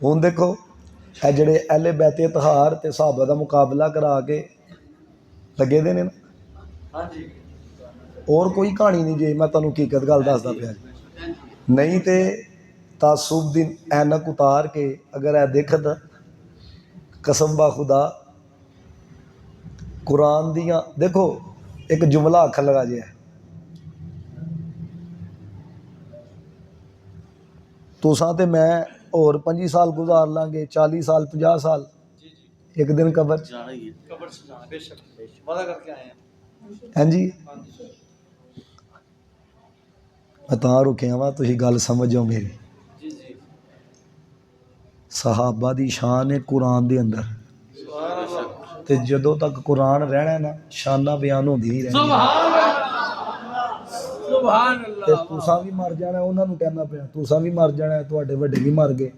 ਹੁਣ देखो ਇਹ ਜਿਹੜੇ अहले बैत इतिहार ते सहाबा का मुकाबला करा के लगे दे ने ना और कोई कहानी नहीं जी मैं तुहानूं हकीकत गल दसदा पिया नहीं तो तासुब दी ऐनक उतार के अगर यह देखत कसम बा खुदा कुरान दियाँ देखो एक जुमला आखन लगा जी तुसां ते मैं और 25 साल गुजार लांगे 40 साल 50 साल एक दिन कबर हैं जी मैं तां रुकिया वा तुसीं गल समझो मेरी सहाबा दी शान है कुरान दे अंदर ते जदों तक कुरान रहना ना शाना बयान होंदी नहीं रहनी ते तुसां भी मर जाना उन्हां नूं कहना पिया तुसां भी मर जाना तुहाडे वड्डे भी मर गए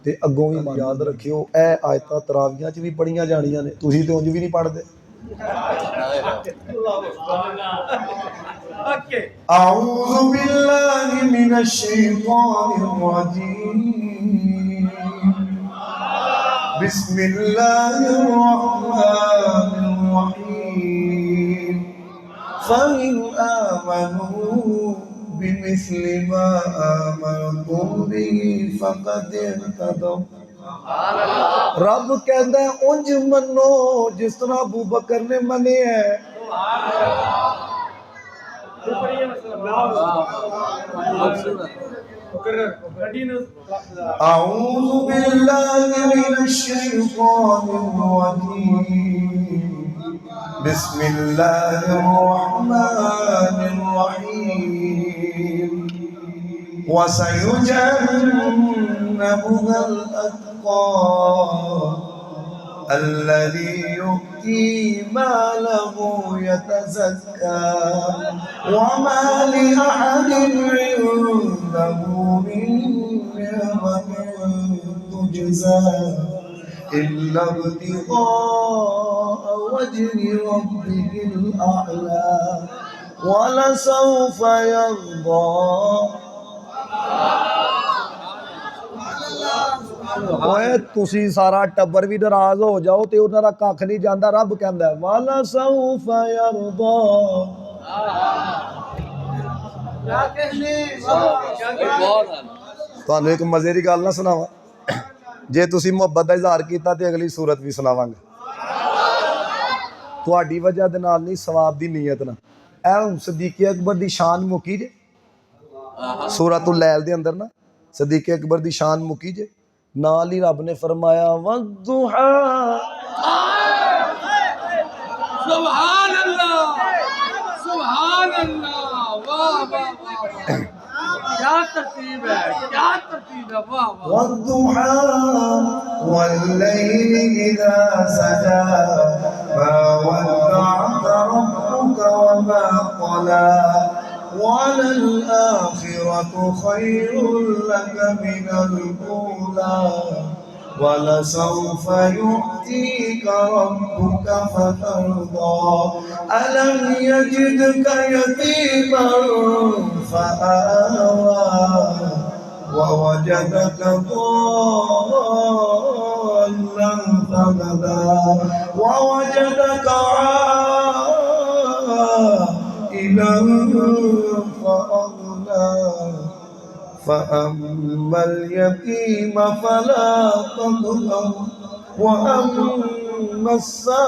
ते अगों भी मर याद रखियो ए आयतां तरावियां च भी पढ़ियां जानियां ने तुसीं ते उंज भी नहीं पढ़दे अऊज़ु बिल्लाहि मिनश शैतानिर रजीम बिस्मिल्लाहिर रहमानिर रहीम फ़इन आमनू बिमिस्लि मा आमनतुम बिही फ़क़द इहतदौ रब कहता है उंज मनो जिस तरह अबू बकर ने मने है अऊज़ु बिल्लाहि मिनश शैतानिर रजीम बिस्मिल्लाहिर रहमानिर रहीम वसयुजन्नबुहाल अत्क़ा अल्लज़ी यु'ती मालहु यतज़क्का वमा लिअहदिन इंदहु मिन निअमतिन तुजज़ा इल्ला इब्तिग़ाअ वज्हि रब्बिहिल अअला वलसौफ यर्दा ओए तुसी सारा टब्बर भी नाराज हो जाओ ते उन्हां दा कख नहीं जांदा रब कहंदा वाला सौफ यरदा तुहानूं एक मजे दी गल ना सुनावां जे तुसी मुहब्बत दा इज़हार कीता ते अगली सूरत भी सुनावांगा तुहाडी वजह दे नाल नहीं सवाब दी नीयत ना ऐ हुण सदीक़े अकबर दी शान मुकी जे सूरतुल लैल दे अंदर ना सदीक़े अकबर दी शान मुकी जे नाल ही रब ने फरमाया वद्दुहा सुभान अल्लाह वाह वाह क्या तरतीब है वाह वाह वद्दुहा वल्लैलि इज़ा सजा मा वद्दअका रब्बुका वमा क़ला वलल-आखिरतु खैरुल लक मिनल ऊला वलसौफ यु'तीका रब्बुका फतरदा अलम यजिदका यतीमन फआवा ववजदका ضالًا फहदा ववजदका فأغنى فأما اليتيم فلا تقهر وأما السائل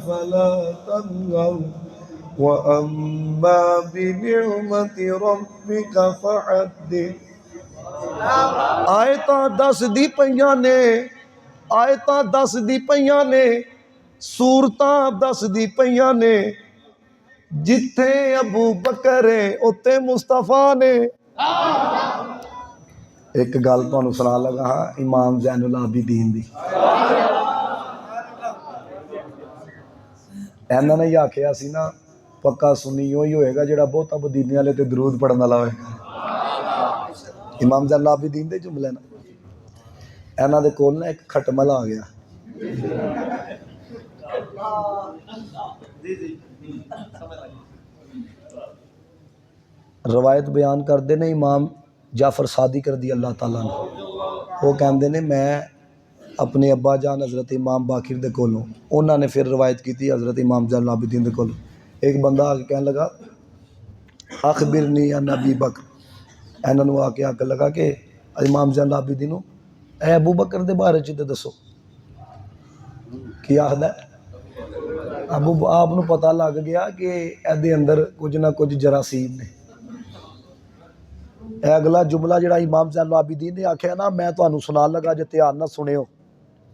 فلا تنهر وأما بنعمة ربك فحدث आयतां दसदी पईयां ने आयतां दसदी पईयां ने सूरतां दसदी पईयां ने जिथे अबू बकर है उत्ते मुस्तफा ने एक गल तुहानूं सुना लगा हाँ इमाम ज़ैनुल आबिदीन दी इन्हां ने ही आखिया सी ना पक्का सुन्नी ही होएगा जिहड़ा बहुता मदीने वाले ते दरूद पढ़न वाला होएगा इमाम ज़ैनुल आबिदीन दे जुमले ना इन्हां दे कोल ना एक खटमल आ गया रवायत बयान करते ने इमाम जाफर सादिक रदी अल्लाह ताला ने ਉਹ ਕਹਿੰਦੇ ਨੇ ਮੈਂ ਆਪਣੇ ਅੱਬਾ ਜਾਨ ਹਜ਼ਰਤ ਇਮਾਮ ਬਾਕਿਰ ਦੇ ਕੋਲੋਂ, ਉਹਨਾਂ ਨੇ ਫਿਰ ਰਵਾਇਤ ਕੀਤੀ ਹਜ਼ਰਤ ਇਮਾਮ ਜ਼ੈनुल आबिदीन ਦੇ ਕੋਲੋਂ, ਇੱਕ ਬੰਦਾ ਆ ਕੇ ਕਹਿਣ ਲੱਗਾ ਅਖਬਿਰਨੀ ਅਨ ਅਬੀ ਬਕਰ, ਇਹਨਾਂ ਨੂੰ ਆ ਕੇ ਆਖਣ ਲੱਗਾ ਕਿ ਇਮਾਮ ਜ਼ੈनुल आबिदीन ਨੂੰ ਇਹ ਅਬੂ ਬਕਰ ਦੇ ਬਾਰੇ 'ਚ ਤੇ ਦੱਸੋ। ਕੀ ਆਖਦਾ? ਆਪ ਨੂੰ ਪਤਾ ਲੱਗ ਗਿਆ ਕਿ ਇਹਦੇ ਅੰਦਰ ਕੁਝ ਨਾ ਕੁਝ ਜਰਾਸੀਮ ਨੇ। ਇਹ ਅਗਲਾ ਜੁਮਲਾ ਜਿਹੜਾ ਇਮਾਮ ਜ਼ੈनुल आबिदीन ਨੇ ਆਖਿਆ ਨਾ, ਮੈਂ ਤੁਹਾਨੂੰ ਸੁਣਾਉਣ ਲੱਗਾ, ਜੇ ਧਿਆਨ ਨਾਲ ਸੁਣਿਓ।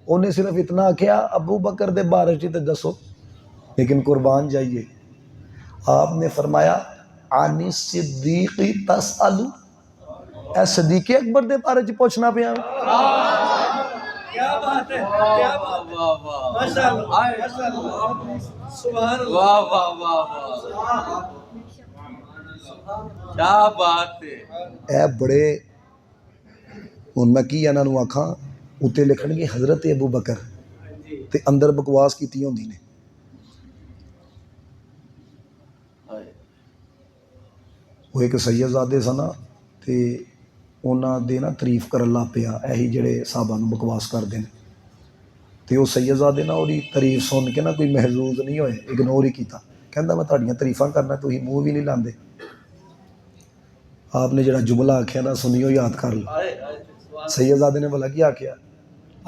ਉਹਨੇ ਸਿਰਫ ਇਤਨਾ ਆਖਿਆ अबू बकर ਦੇ ਬਾਰੇ 'ਚ ਤੇ ਦੱਸੋ, लेकिन कुर्बान जाइए आपने फरमाया आनी सिद्दीकी तसअलु, ए सदीक़ अकबर दे बारे च पूछना पिया। क्या बात है, क्या बात है, माशाअल्लाह, सुभान अल्लाह, वाह वाह वाह वाह, क्या बात है। ए बड़े हुण मैं की इन्हां नूं आखां, उत्ते लिखणगे हज़रत अबू बकर ते अंदर बकवास कीती होंदी ने। वो एक सैयदजादे सन ते उन्हां दे ना तारीफ करन लग पिया, यही जिहड़े साहबां नूं बकवास करदे ने। ते वो सैयदजादे ना उहदी तारीफ सुन के ना कोई महजूज नहीं होए, इग्नोर ही कीता। कहंदा मैं तुहाडीआं तारीफां करना, तुसीं मूँह भी नहीं लांदे। आपने जिहड़ा जुमला आखिया ना, सुनियो, याद कर लो। सैयदजादे ने भला की आखिया?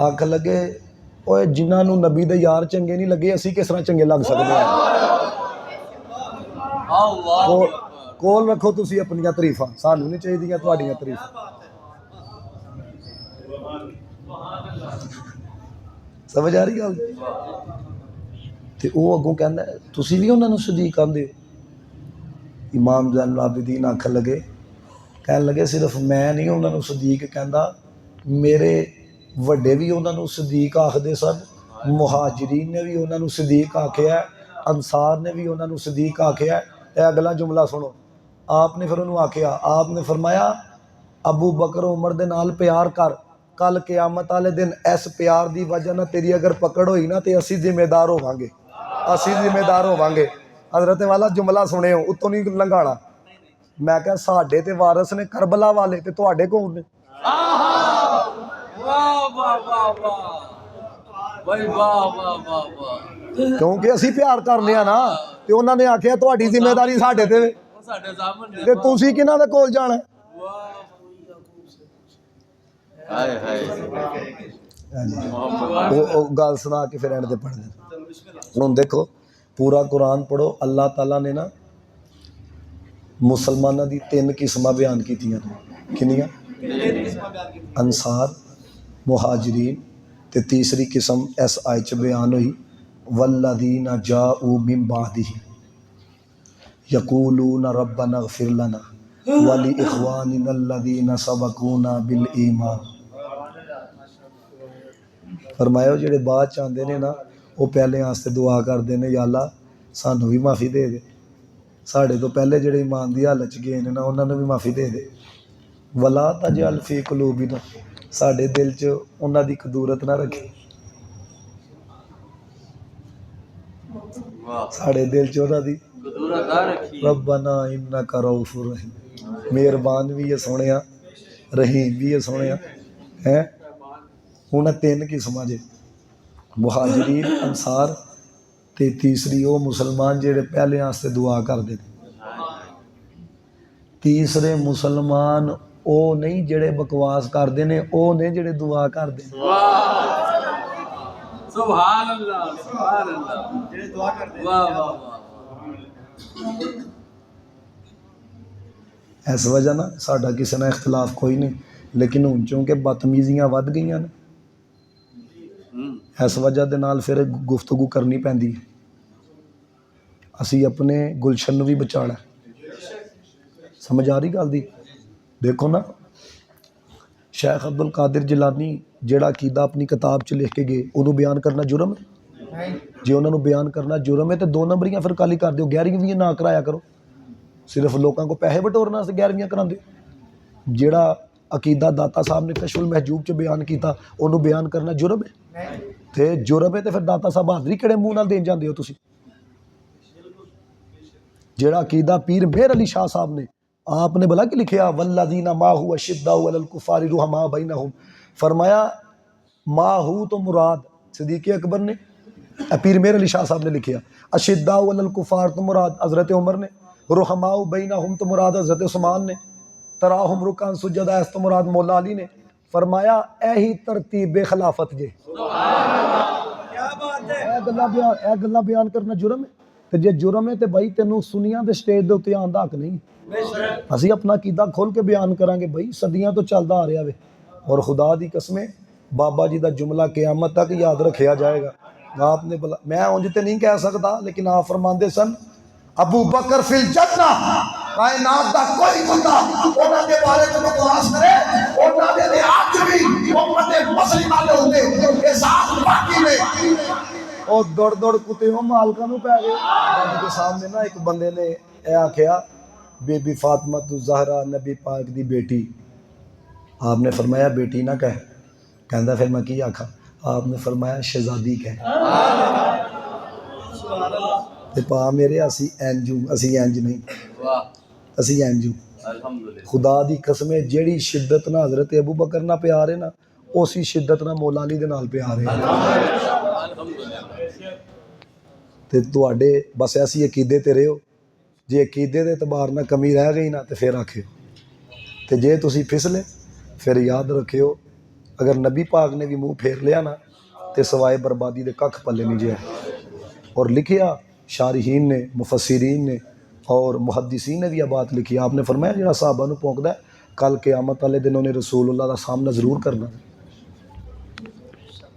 आखन लगे ओए जिन्हां नूं नबी दे यार चंगे नहीं लगे, असीं किस तरह चंगे लग सकदे हां। कोल रखो तुसीं अपनियां तारीफां, सानूं नहीं चाहीदियां तुहाडीआं तारीफां। समझ आ रही गल? ते ओह अगों कहंदा तुसीं भी उन्हां नूं सदीक आंदे हो। इमाम ज़ैनुल आबिदीन आखन लगे, कहन लगे सिर्फ मैं नहीं उन्हां नूं सदीक कहंदा, मेरे ਵੱਡੇ भी उन्होंने सदीक आखते सन, मुहाजिरीन ने भी उन्होंने सदीक आख्या, अंसार ने भी उन्होंने सदीक आख्या। यह अगला जुमला सुनो। आपने फिर उन्होंने आख्या, आपने फरमाया अबू बकर उमर दे नाल प्यार कर, कल क़यामत वाले दिन इस प्यार की वजह ना तेरी अगर पकड़ होई ना तो असी जिम्मेदार होवांगे, असी जिम्मेदार होवांगे। हजरत वाला जुमला सुने हो, उत्तों नहीं लंघाना। मैं क्या साडे ते वारस ने करबला वाले, ते तुहाडे कौन ने? क्योंकि असी प्यार करने ना, तो उन्होंने आख्या तुहाडी जिम्मेदारी साडे ते, ते तुसीं किन्हां दे कोल जाना? गल सुना के फिर एंड ते पढ़ दे। हुण देखो पूरा कुरान पढ़ो, अल्लाह ताला ने ना मुसलमानों की 3 किस्मां बयान कीतियां। किन्नियां? अंसार, मुहाजिरीन, ते तीसरी किस्म इस आयत च बयान हुई वल्लज़ीना जाऊ मिन बादिही यक़ूलूना रब्बना इग़फ़िर लना व लिइख़वानिना अल्लज़ीना सबक़ूना बिल ईमान। फरमाया जेड़े बाद च आंदे ने ना, वो पहले आस्ते दुआ करते हैं, या अल्लाह सानू भी माफ़ी दे दे, साढ़े तो पहले जेड़े ईमान की हालत च गए ना उन्होंने भी माफ़ी दे दे। वला तजअल फ़ी क़ुलूबिना, साढ़े दिल च उन्हां दी कदूरत ना रखी, साढ़े दिल च उन्हां दी रब्बना इन्नका रऊफ़ुर रहीम, मेहरबान भी है सोहणिया, रहीम भी है सोहणिया। है हुण 3 किस्मां जे, मुहाजिरीन, अंसार ते तीसरी वो मुसलमान जेड़े पहले आस्ते दुआ करते हैं। तीसरे मुसलमान वो नहीं जेड़े बकवास करते हैं, वो नहीं जेड़े दुआ करते। सुभान अल्लाह, सुभान अल्लाह, जेड़े दुआ करते। वाह वाह वाह। इस वजह ना साडा किसी ना इख्तलाफ कोई नहीं, लेकिन हुण चूंकि बदतमीजियां वध गईयां ने, इस वजह दे नाल फिर गुफ्तगू करनी पैंदी है। असी अपने गुलशन नूं भी बचाना। समझ आ रही गल दी? देखो ना शेख अब्दुल कादिर जिलानी जेड़ा अकीदा अपनी किताब च लिख के गए, उन्होंने बयान करना जुर्म है? जे उन्होंने बयान करना जुर्म है तो 2 नंबरियां फिर काली कर दो, 11वीं ना कराया करो। सिर्फ लोगों को पैसे बटोरना से 11वीं करांदे। जेड़ा अकीदा दाता साहब ने कशफुल महजूब च बयान किया, उन्होंने बयान करना जुर्म है? तो जुर्म है तो फिर दाता साहब हाज़री किहड़े मूँह नाल देन जांदे हो तुसीं? जेड़ा अकीदा पीर मेहर अली शाह साहब ने, आपने भला कि लिखिया वल्लज़ीना माहू अशिद्दाउ अलल कुफ़ारि रुहमा बैनहुम, फरमाया माहू तो मुराद सिद्दीक़ अकबर ने, पीर मेर अली शाह साहब ने लिखिया। अशिद्दा वल कुफार तो मुराद हज़रत उमर ने, रुहमाउ बैनहुम तो मुराद हज़रत उस्मान ने, तराहुम रुकान सुजदा तो मुराद मौला अली ने। फरमाया यही तरतीब खिलाफत जे गल्लां बयान करना जुर्म है, तो जे जुर्म है तो भाई तेनों सुनिया के स्टेज के उत्ते आने का हक नहीं। असी अपना कीदा खोल के बयान करांगे भाई, सदियां तो चलता आ रहा वे। और खुदा दी कसमें बाबा जी का जुमला क़यामत तक याद रखा जाएगा। आपने बोला मैं उंज तो नहीं कह सकता, लेकिन आप फरमाते सन अबू बकर फिल जन्ना, कायनात दा कोई बंदा उन्हां दे बारे में बकवास करे उन्हां दे आज भी उम्मत मुस्लिमा दे होंदे ये साथ बाकी ने ओ दौड़ दौड़ कुत्ते हो मालका नु पै गए। रब के सामने ना एक बंदे ने ए आखिया बेबी फातिमा तु ज़हरा नबी पाक दी बेटी। आपने फरमाया बेटी ना कह, कहंदा फिर मैं की आखा? आपने फरमाया शहजादी कह। ते पा मेरे असी इंज नहीं, असी इंजू खुदा दी कसमें जेड़ी शिद्दत ना हज़रत अबू बकर ना प्यार है ना, उसी शिद्दत ना मौला अली दे नाल प्यार है। ते तुहाडे बस ऐसी अकीदे ते रहो, जे अकीदे दे एतबार ना कमी रह गई ना तो फिर आखियो, ते जे तुसी फिसले फिर याद रखियो अगर नबी पाक ने भी मुँह फेर लिया ना तो सवाए बर्बादी दे कख पल्ले नहीं जे। और लिखिया शारहीन ने, मुफस्सिरीन ने और मुहद्दिसीन ने भी यह बात लिखी। आपने फरमाया जिहड़ा सहाबा नूं भौंकदा है कल क़यामत वाले दिन उन्हें रसूलुल्लाह दा सामना जरूर करना।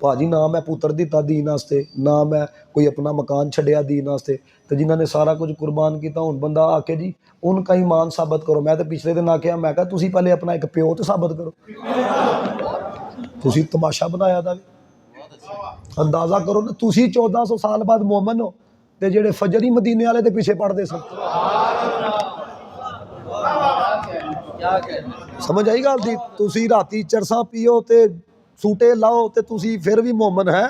भाजी ना मैं पुत्र दिता दीन वास्ते, ना मैं कोई अपना मकान छड्डिया दीन वास्ते, तो जिन्होंने सारा कुछ कुर्बान किया हुण बंदा आके जी उनका ईमान साबित करो। मैं तो पिछले दिन आख्या मैं कहा तुसीं पहले अपना एक प्यो तो साबित करो, तुसीं तमाशा बनाया दा। अंदाज़ा करो ना, तुसीं 1400 साल बाद मोमन हो ते जेड़े फजर ही मदीने वाले दे पीछे पढ़ते सन। समझ आई गल दी? तुसीं राती चरसा पियो ते सूटे लाओ ते तुसीं फिर भी मोमन है,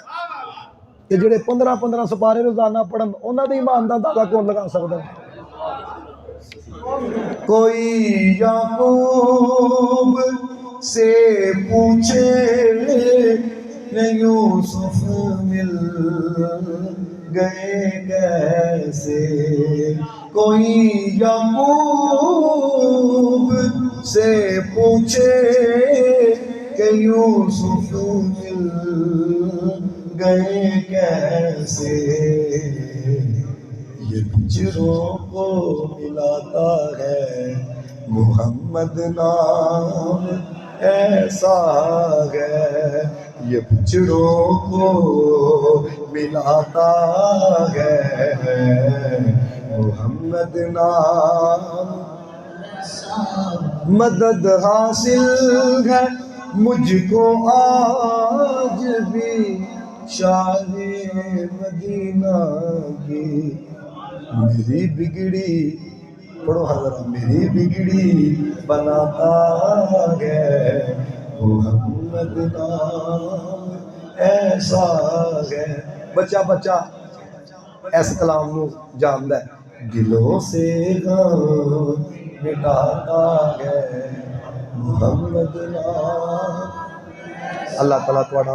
ते जेड़े 15-15 सपारे रोजाना पढ़न उन्हां दे ईमान दा अंदाज़ा कौन लगा सकदा? कोई याकूब से पूछे यूसुफ मिल गए कैसे, कोई याकूब से पूछे कि यूसुफ मिल गए कैसे, ये पिक्चरों को मिलाता है मोहम्मद नाम ऐसा है, ये पिक्चरों को मिलाता है मोहम्मद नाम। मदद हासिल है मुझको आज भी शाहे मदीना की, मेरी बिगड़ी पढ़ो हज़रा, मेरी बिगड़ी बनाता है मोहम्मद नाम ऐसा है। बच्चा बच्चा इस कलाम को जानता है, दिलों से गम मिटाता है मोहम्मद नाम। अल्लाह ताला तुहाडा